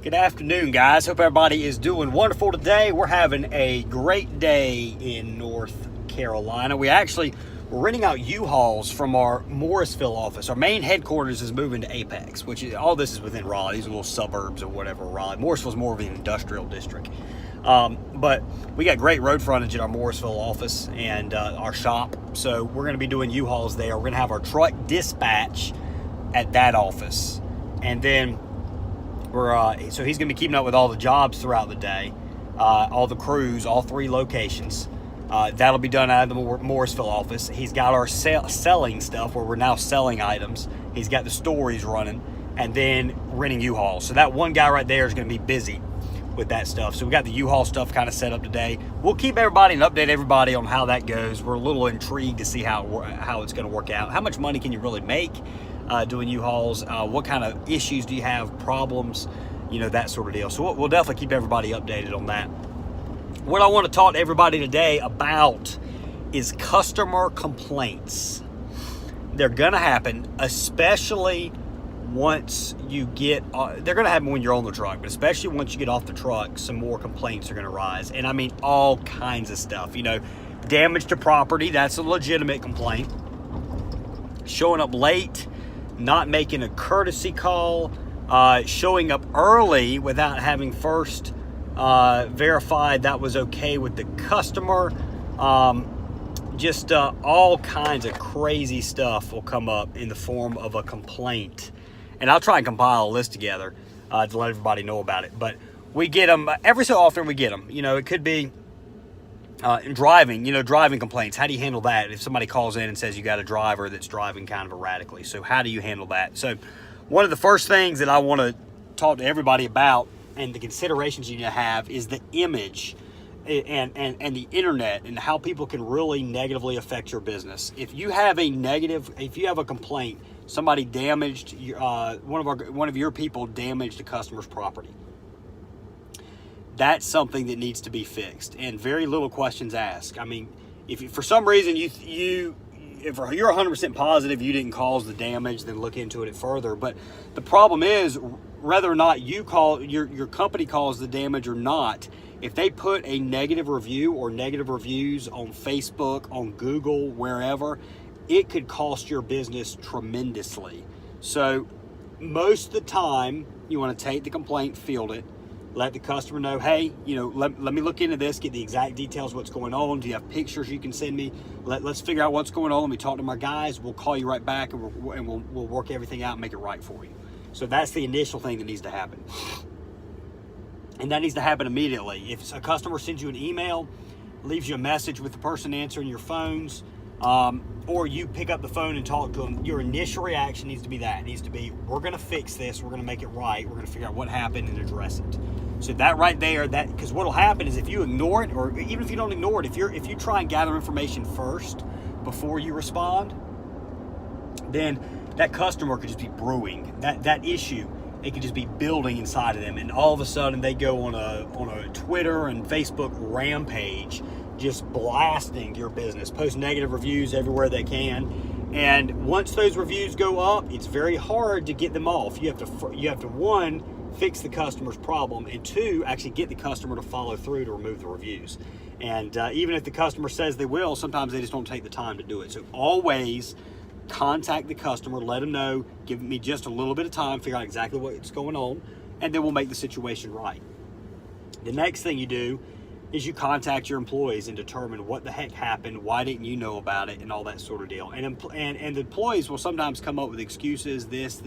Good afternoon, guys. Hope everybody is doing wonderful today. We're having a great day in North Carolina. We're renting out U-Hauls from our Morrisville office. Our main headquarters is moving to Apex, which is, all this is within Raleigh. These are little suburbs or whatever, Raleigh. Morrisville's more of an industrial district. But we got great road frontage at our Morrisville office and our shop. So we're going to be doing U-Hauls there. We're going to have our truck dispatch at that office. And then so he's going to be keeping up with all the jobs throughout the day, all the crews, all three locations. That'll be done out of the Morrisville office. He's got our selling stuff where we're now selling items. He's got the stories running, and then renting U-Hauls. So that one guy right there is going to be busy with that stuff. So we got the U-Haul stuff kind of set up today. We'll keep everybody and update everybody on how that goes. We're a little intrigued to see how it's going to work out. How much money can you really make doing U-Hauls? What kind of issues do you have, problems, that sort of deal. So we'll definitely keep everybody updated on that. What I want to talk to everybody today about is customer complaints. They're going to happen, especially once you get, they're going to happen when you're on the truck, but especially once you get off the truck, some more complaints are going to rise. And I mean, all kinds of stuff, damage to property. That's a legitimate complaint. Showing up late, not making a courtesy call, showing up early without having first verified that was okay with the customer. Just all kinds of crazy stuff will come up in the form of a complaint. And I'll try and compile a list together to let everybody know about it. But we get them every so often. We get them. It could be in driving. Driving complaints. How do you handle that if somebody calls in and says you got a driver that's driving kind of erratically? So how do you handle that? So one of the first things that I want to talk to everybody about and the considerations you need to have is the image and the internet and how people can really negatively affect your business. If you have a complaint, somebody damaged one of your people damaged a customer's property, that's something that needs to be fixed, and very little questions asked. I mean, if for some reason if you're 100% positive you didn't cause the damage, then look into it further. But the problem is, whether or not your company caused the damage or not, if they put a negative review or negative reviews on Facebook, on Google, wherever, it could cost your business tremendously. So most of the time, you want to take the complaint, field it, let the customer know, hey, let me look into this, get the exact details of what's going on. Do you have pictures you can send me? Let's figure out what's going on. Let me talk to my guys. We'll call you right back, and we'll work everything out and make it right for you. So that's the initial thing that needs to happen. And that needs to happen immediately. If a customer sends you an email, leaves you a message with the person answering your phones, or you pick up the phone and talk to them, your initial reaction needs to be that. It needs to be, we're going to fix this. We're going to make it right. We're going to figure out what happened and address it. So that right there, because what will happen is if you ignore it, or even if you don't ignore it, if you try and gather information first before you respond, then that customer could just be brewing. That issue, it could just be building inside of them, and all of a sudden they go on a Twitter and Facebook rampage, just blasting your business, post negative reviews everywhere they can. And once those reviews go up, it's very hard to get them off. You have to one, fix the customer's problem, and two, actually get the customer to follow through to remove the reviews. And even if the customer says they will, sometimes they just don't take the time to do it. So always contact the customer, let them know, give me just a little bit of time, figure out exactly what's going on, and then we'll make the situation right. The next thing you do is you contact your employees and determine what the heck happened, why didn't you know about it, and all that sort of deal. And the employees will sometimes come up with excuses, this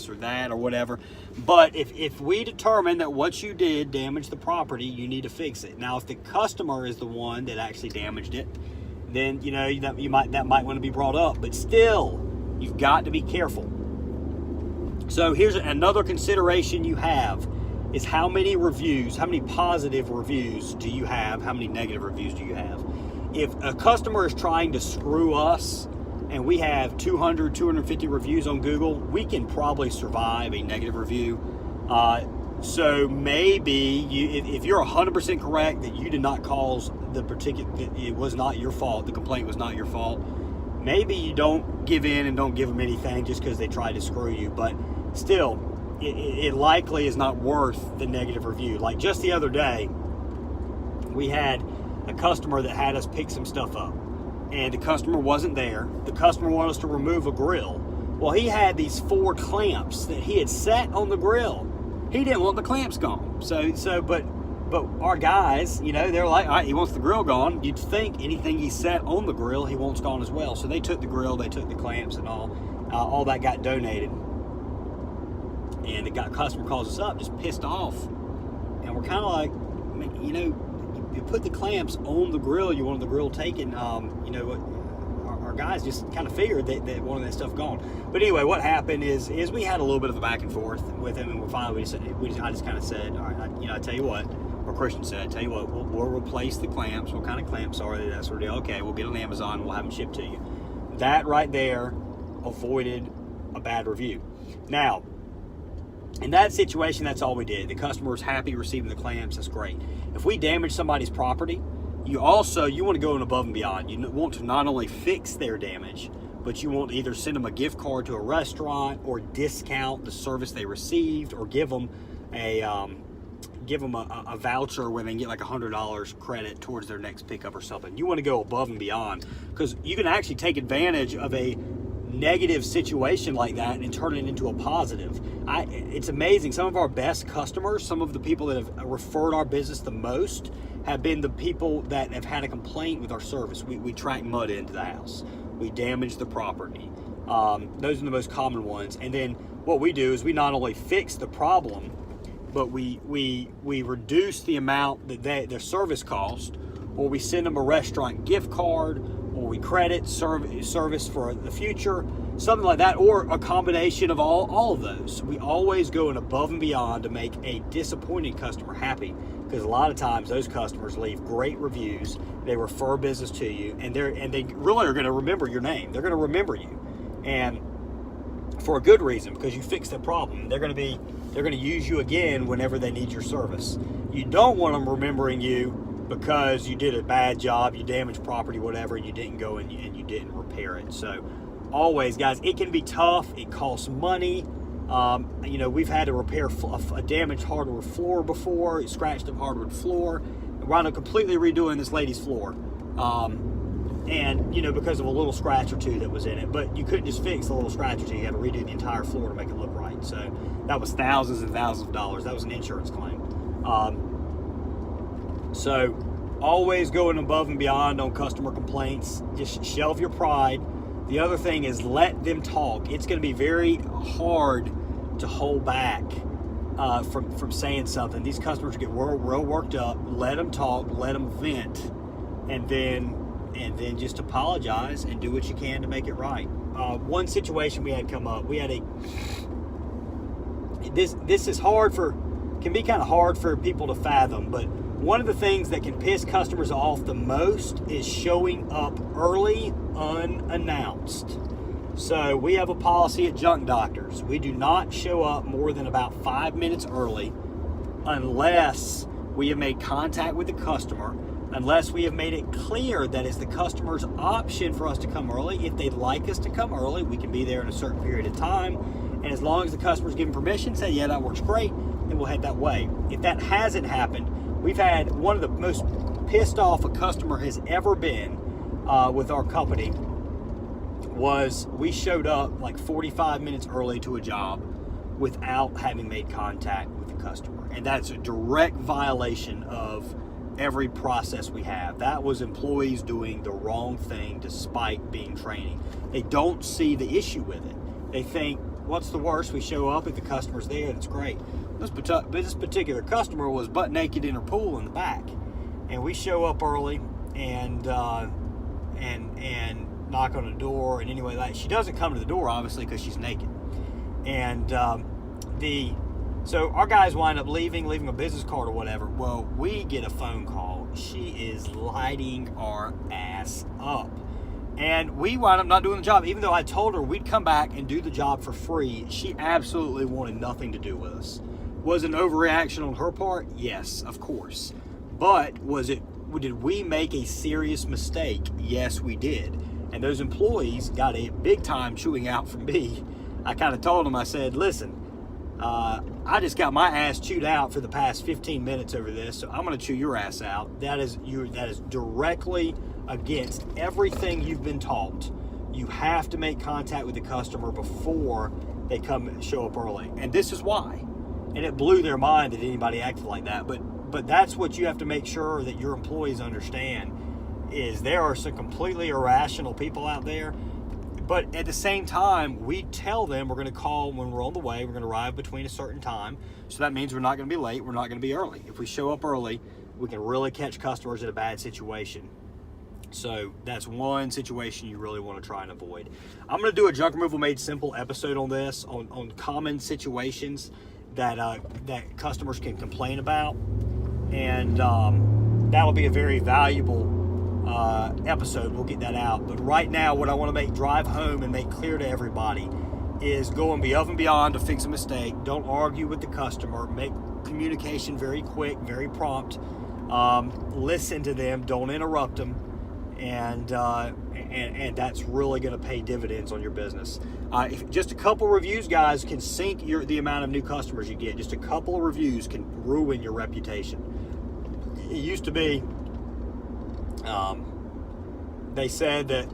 or that or whatever. But if we determine that what you did damaged the property, you need to fix it. Now, if the customer is the one that actually damaged it, then that might want to be brought up. But still, you've got to be careful. So here's another consideration you have. Is how many positive reviews do you have? How many negative reviews do you have? If a customer is trying to screw us and we have 200, 250 reviews on Google, we can probably survive a negative review. So maybe if you're 100% correct that you did not cause it was not your fault, the complaint was not your fault, maybe you don't give in and don't give them anything just because they tried to screw you. But still, it likely is not worth the negative review. Like just the other day, we had a customer that had us pick some stuff up, and the customer wasn't there. The customer wanted us to remove a grill. Well, he had these 4 clamps that he had set on the grill. He didn't want the clamps gone. But our guys, you know, they're like, all right, he wants the grill gone. You'd think anything he set on the grill, he wants gone as well. So they took the grill, they took the clamps and all that got donated. And the customer calls us up, just pissed off. And we're kind of like, you know, you put the clamps on the grill, you wanted the grill taken, you know, our guys just kind of figured that they wanted that stuff gone. But anyway, what happened is we had a little bit of a back and forth with him, and I just kind of said, all right, I tell you what, or Christian said, I tell you what, we'll replace the clamps. What kind of clamps are they? That sort of deal. Okay, we'll get on Amazon, we'll have them shipped to you. That right there avoided a bad review. Now, in that situation, that's all we did. The customer was happy receiving the clamps. That's great. If we damage somebody's property, you want to go above and beyond. You want to not only fix their damage, but you want to either send them a gift card to a restaurant or discount the service they received, or give them a voucher where they can get like $100 credit towards their next pickup or something. You want to go above and beyond, because you can actually take advantage of a negative situation like that and turn it into a positive. It's amazing. Some of our best customers, some of the people that have referred our business the most, have been the people that have had a complaint with our service. We track mud into the house. We damage the property. Those are the most common ones. And then what we do is we not only fix the problem, but we reduce the amount that their service cost, or we send them a restaurant gift card, or we credit service for the future, something like that, or a combination of all of those. We always go above and beyond to make a disappointed customer happy, because a lot of times those customers leave great reviews, they refer business to you, and they really are going to remember your name. They're going to remember you, and for a good reason, because you fixed their problem. They're going to use you again whenever they need your service. You don't want them remembering you because you did a bad job, you damaged property, whatever, you didn't go and you didn't repair it. So always, guys, it can be tough. It costs money. You know, we've had to repair a damaged hardwood floor before, scratched up hardwood floor. We're wound up completely redoing this lady's floor. And, you know, because of a little scratch or two that was in it. But you couldn't just fix the little scratch or two. You had to redo the entire floor to make it look right. So that was thousands and thousands of dollars. That was an insurance claim. So always going above and beyond on customer complaints. Just shelve your pride. The other thing is let them talk. It's going to be very hard to hold back from saying something. These customers get real worked up. Let them talk. Let them vent. And then just apologize and do what you can to make it right. One situation we had come up, this is can be kind of hard for people to fathom, but one of the things that can piss customers off the most is showing up early unannounced. So we have a policy at Junk Doctors. We do not show up more than about 5 minutes early unless we have made contact with the customer, unless we have made it clear that it's the customer's option for us to come early. If they'd like us to come early, we can be there in a certain period of time. And as long as the customer's given permission, say, yeah, that works great, then we'll head that way. If that hasn't happened, we've had one of the most pissed off a customer has ever been with our company was we showed up like 45 minutes early to a job without having made contact with the customer. And that's a direct violation of every process we have. That was employees doing the wrong thing despite being training. They don't see the issue with it. They think, what's the worst? We show up, if the customer's there, that's great. This particular customer was butt naked in her pool in the back, and we show up early and knock on the door, and anyway, like, she doesn't come to the door obviously because she's naked, and so our guys wind up leaving a business card or whatever. Well, we get a phone call. She is lighting our ass up. And we wound up not doing the job. Even though I told her we'd come back and do the job for free, she absolutely wanted nothing to do with us. Was it an overreaction on her part? Yes, of course. But did we make a serious mistake? Yes, we did. And those employees got a big time chewing out from me. I kind of told them, I said, listen, I just got my ass chewed out for the past 15 minutes over this, so I'm going to chew your ass out. That is directly against everything you've been taught. You have to make contact with the customer before they come show up early, and this is why. And it blew their mind that anybody acted like that. But that's what you have to make sure that your employees understand, is there are some completely irrational people out there. But at the same time, we tell them we're going to call when we're on the way. We're going to arrive between a certain time. So that means we're not going to be late. We're not going to be early. If we show up early, we can really catch customers in a bad situation. So that's one situation you really want to try and avoid. I'm going to do a Junk Removal Made Simple episode on this, on common situations that customers can complain about. And that'll be a very valuable episode. We'll get that out. But right now, what I want to drive home and make clear to everybody is go above and beyond to fix a mistake. Don't argue with the customer. Make communication very quick, very prompt. Listen to them. Don't interrupt them. And that's really going to pay dividends on your business. If just a couple reviews, guys, can sink the amount of new customers you get. Just a couple of reviews can ruin your reputation. It used to be, they said that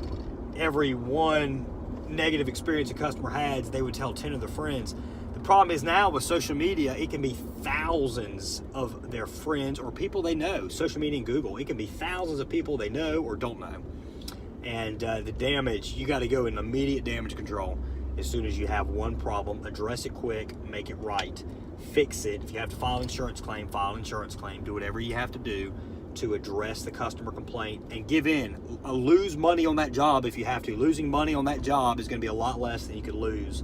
every one negative experience a customer had, they would tell 10 of their friends. The problem is now with social media, it can be thousands of their friends or people they know. Social media and Google, it can be thousands of people they know or don't know. And the damage, you got to go in immediate damage control as soon as you have one problem. Address it quick, make it right, fix it. If you have to file an insurance claim, do whatever you have to do to address the customer complaint and give in. Lose money on that job if you have to. Losing money on that job is going to be a lot less than you could lose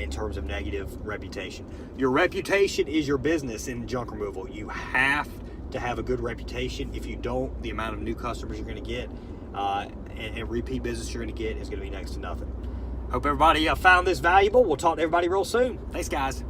in terms of negative reputation. Your reputation is your business in junk removal. You have to have a good reputation. If you don't, the amount of new customers you're going to get and repeat business you're going to get is going to be next to nothing. Hope everybody found this valuable. We'll talk to everybody real soon. Thanks, guys.